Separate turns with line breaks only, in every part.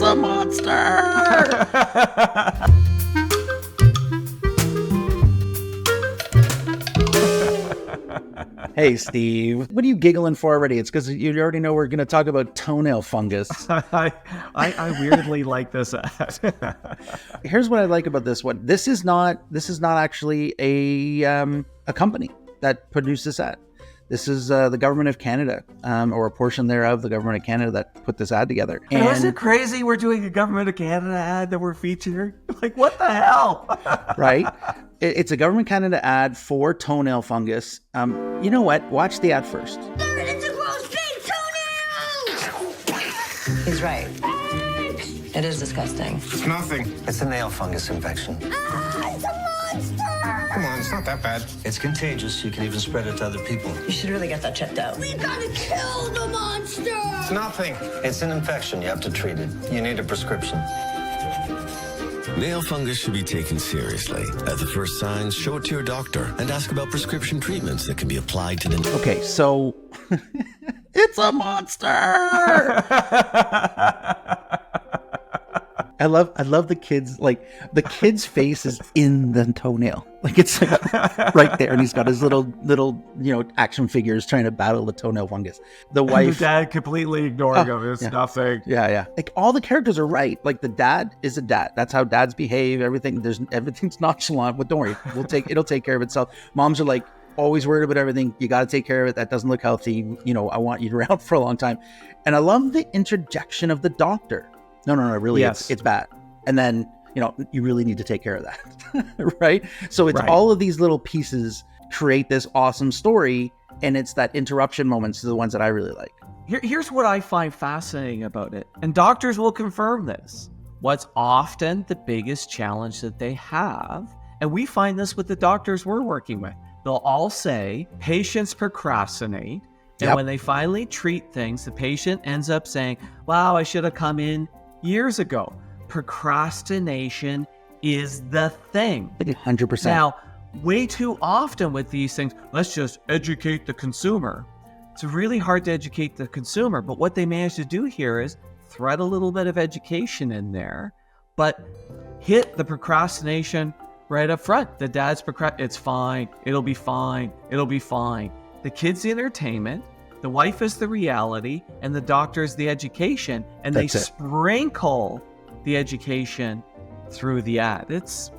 a monster! Hey, Steve, what are you giggling for already? It's because you already know we're going to talk about toenail fungus.
I weirdly like this ad.
Here's what I like about this one. This is not actually a company that produced this ad. This is the government of Canada, or a portion thereof, the government of Canada that put this ad together.
And isn't it crazy we're doing a government of Canada ad that we're featuring? Like, what the hell?
Right? It's a government of Canada ad for toenail fungus. You know what? Watch the ad first.
It's a gross big toenail!
He's right. It is disgusting.
It's nothing.
It's a nail fungus infection.
It's a monster!
Come on, it's not that bad.
It's contagious. You can even spread it to other people.
You should really get that checked out.
We gotta kill the monster!
It's nothing.
It's an infection. You have to treat it. You need a prescription.
Nail fungus should be taken seriously. At the first signs, show it to your doctor and ask about prescription treatments that can be applied to the...
Okay, so it's a monster. I love the kids, like the kid's face is in the toenail. Like it's like right there, and he's got his little action figures trying to battle the toenail fungus. The wife,
And the dad completely ignoring him. It's nothing.
Yeah. Like all the characters are right. Like the dad is a dad. That's how dads behave. Everything's nonchalant. But don't worry, it'll take care of itself. Moms are like always worried about everything. You got to take care of it. That doesn't look healthy. I want you around for a long time. And I love the interjection of the doctor. No, really,
yes.
It's bad. And then, you really need to take care of that, right? So it's
Right.
all of these little pieces create this awesome story, and it's that interruption moments are the ones that I really like.
Here's what I find fascinating about it, and doctors will confirm this. What's often the biggest challenge that they have, and we find this with the doctors we're working with, they'll all say patients procrastinate, and
Yep.
when they finally treat things, the patient ends up saying, wow, I should have come in years ago. Procrastination is the thing.
100%.
Now, way too often with these things, let's just educate the consumer. It's really hard to educate the consumer, but what they managed to do here is thread a little bit of education in there, but hit the procrastination right up front. The dad's it's fine, it'll be fine, it'll be fine. The kid's the entertainment, the wife is the reality, and the doctor is the education, and
That's
they
it.
sprinkle the education through the ad. It's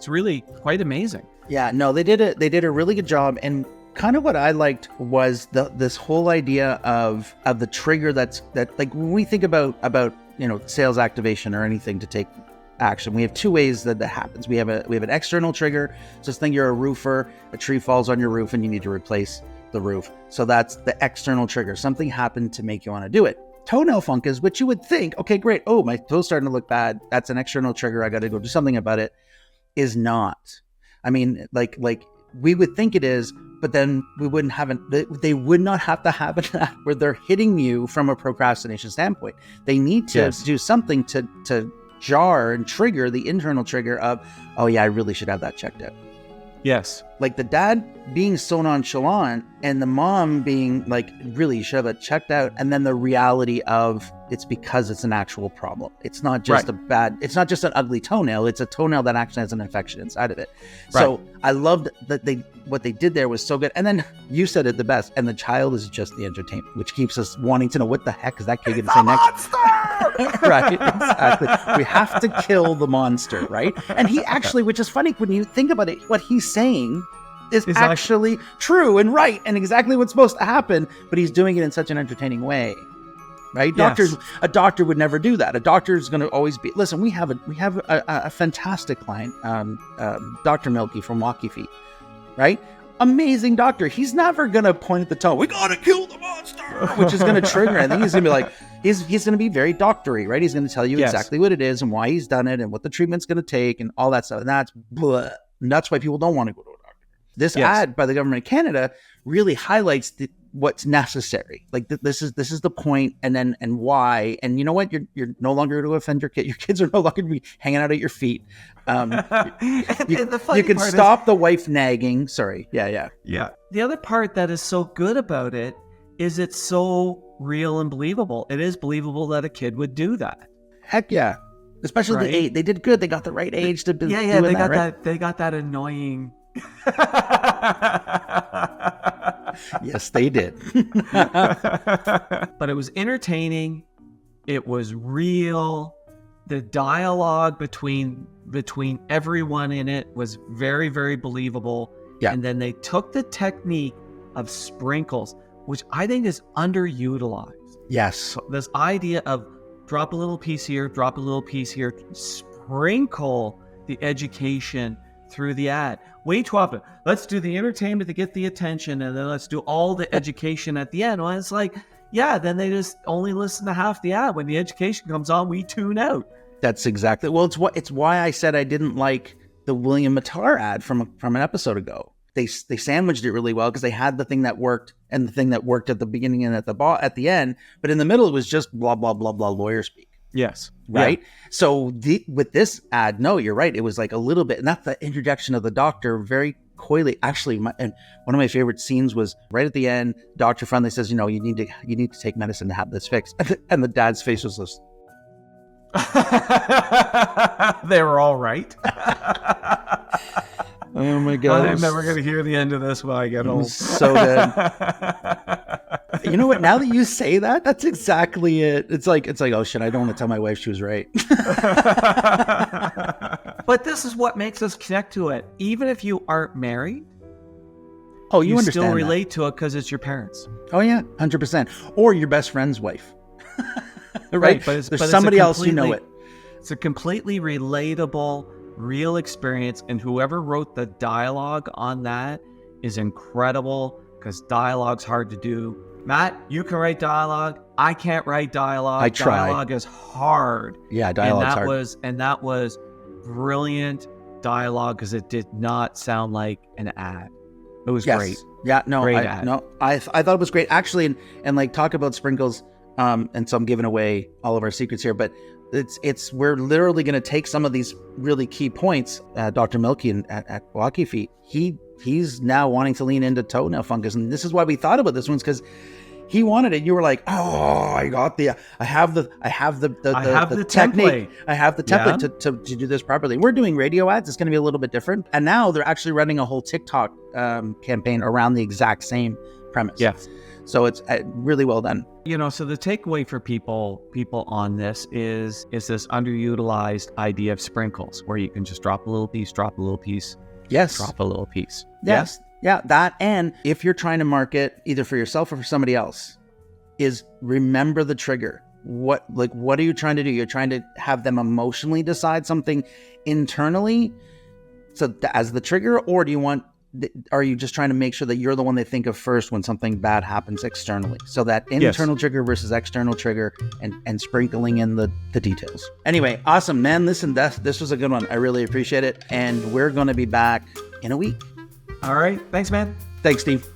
really quite amazing.
Yeah, no, they did a really good job. And kind of what I liked was this whole idea of the trigger that like when we think about sales activation or anything to take action, we have two ways that happens. We have an external trigger. Just think you're a roofer, a tree falls on your roof and you need to replace the roof. So that's the external trigger. Something happened to make you want to do it. Toenail fungus, which you would think, okay, great. Oh, my toe's starting to look bad. That's an external trigger. I got to go do something about it. Is not. I mean, like we would think it is, but then we wouldn't have they would not have to have an ad where they're hitting you from a procrastination standpoint. They need to do something to jar and trigger the internal trigger of, oh yeah, I really should have that checked out.
Yes.
Like the dad being so nonchalant and the mom being like, really, you should have it checked out. And then the reality of it's because it's an actual problem. It's not just it's not just an ugly toenail. It's a toenail that actually has an infection inside of it. Right. So I loved that what they did there was so good. And then you said it the best. And the child is just the entertainment, which keeps us wanting to know what the heck is that kid going to say next? Right, exactly. We have to kill the monster, right? And he actually, which is funny when you think about it, what he's saying is actually true and right and exactly what's supposed to happen, but he's doing it in such an entertaining way, right?
Yes.
A doctor would never do that. A doctor is going to always be, listen, we have a fantastic client, Dr. Milky from Walkie Feet, right? Amazing doctor. He's never going to point at the toe. We got to kill the monster, which is going to trigger. I think he's going to be like, he's going to be very doctory, right? He's going to tell you exactly what it is and why he's done it and what the treatment's going to take and all that stuff. And that's blah. And that's why people don't want to go to a doctor. This ad by the government of Canada really highlights what's necessary. Like this is the point, and why. And you know what? You're no longer going to offend your kid. Your kids are no longer going to be hanging out at your feet. You can stop the wife nagging. Sorry. Yeah.
The other part that is so good about it is it's so real and believable. It is believable that a kid would do that.
Heck yeah. Especially
Right?
the age. They did good. They got the right age to be
Yeah,
doing
they got
right?
They got that annoying.
Yes, they did.
But it was entertaining. It was real. The dialogue between everyone in it was very, very believable.
Yeah.
And then they took the technique of sprinkles, which I think is underutilized.
Yes.
So this idea of drop a little piece here, drop a little piece here, sprinkle the education through the ad. Way too often. Let's do the entertainment to get the attention, and then let's do all the education at the end. Well, it's like, yeah, then they just only listen to half the ad. When the education comes on, we tune out.
That's exactly. Well, it's why I said I didn't like the William Mattar ad from an episode ago. They sandwiched it really well because they had the thing that worked and the thing that worked at the beginning and at the end, but in the middle it was just blah blah blah blah lawyer speak.
Yes.
Right. Yeah. So with this ad, no, you're right. It was like a little bit, and that's the introduction of the doctor very coyly. Actually, and one of my favorite scenes was right at the end. Doctor finally says, you need to take medicine to have this fixed, and the dad's face was this.
They were all right.
Oh my god!
I'm never gonna hear the end of this when I get home.
So good. You know what? Now that you say that, that's exactly it. It's like, oh shit, I don't want to tell my wife she was right.
But this is what makes us connect to it. Even if you aren't married,
oh, you
still
understand
relate to it because it's your parents.
Oh yeah, 100%. Or your best friend's wife. Right?
But
there's somebody else who know it.
It's a completely relatable, real experience, and whoever wrote the dialogue on that is incredible because dialogue's hard to do. Matt, you can write dialogue. I can't write dialogue.
I try.
Dialogue is hard.
Yeah, dialogue's hard.
That was brilliant dialogue because it did not sound like an ad. It was great.
Yeah, no,
great
I
ad.
thought it was great actually, and like talk about sprinkles. And so I'm giving away all of our secrets here, but we're literally going to take some of these really key points. Dr. Milky at Walkie Feet, he's now wanting to lean into toenail fungus, and this is why we thought about this one, because he wanted it. You were like, oh, I have the technique. I have the template to do this properly. We're doing radio ads. It's going to be a little bit different, and now they're actually running a whole TikTok campaign around the exact same premise.
Yes.
So it's really well done.
So the takeaway for people on this is this underutilized idea of sprinkles, where you can just drop a little piece,
Yes.
drop a little piece.
Yes. Yeah, that. And if you're trying to market either for yourself or for somebody else, is remember the trigger. What are you trying to do? You're trying to have them emotionally decide something internally, so as the trigger, or are you just trying to make sure that you're the one they think of first when something bad happens externally? So that internal trigger versus external trigger, and sprinkling in the details. Anyway, awesome, man. Listen, this was a good one. I really appreciate it. And we're going to be back in a week.
All right. Thanks, man.
Thanks, Steve.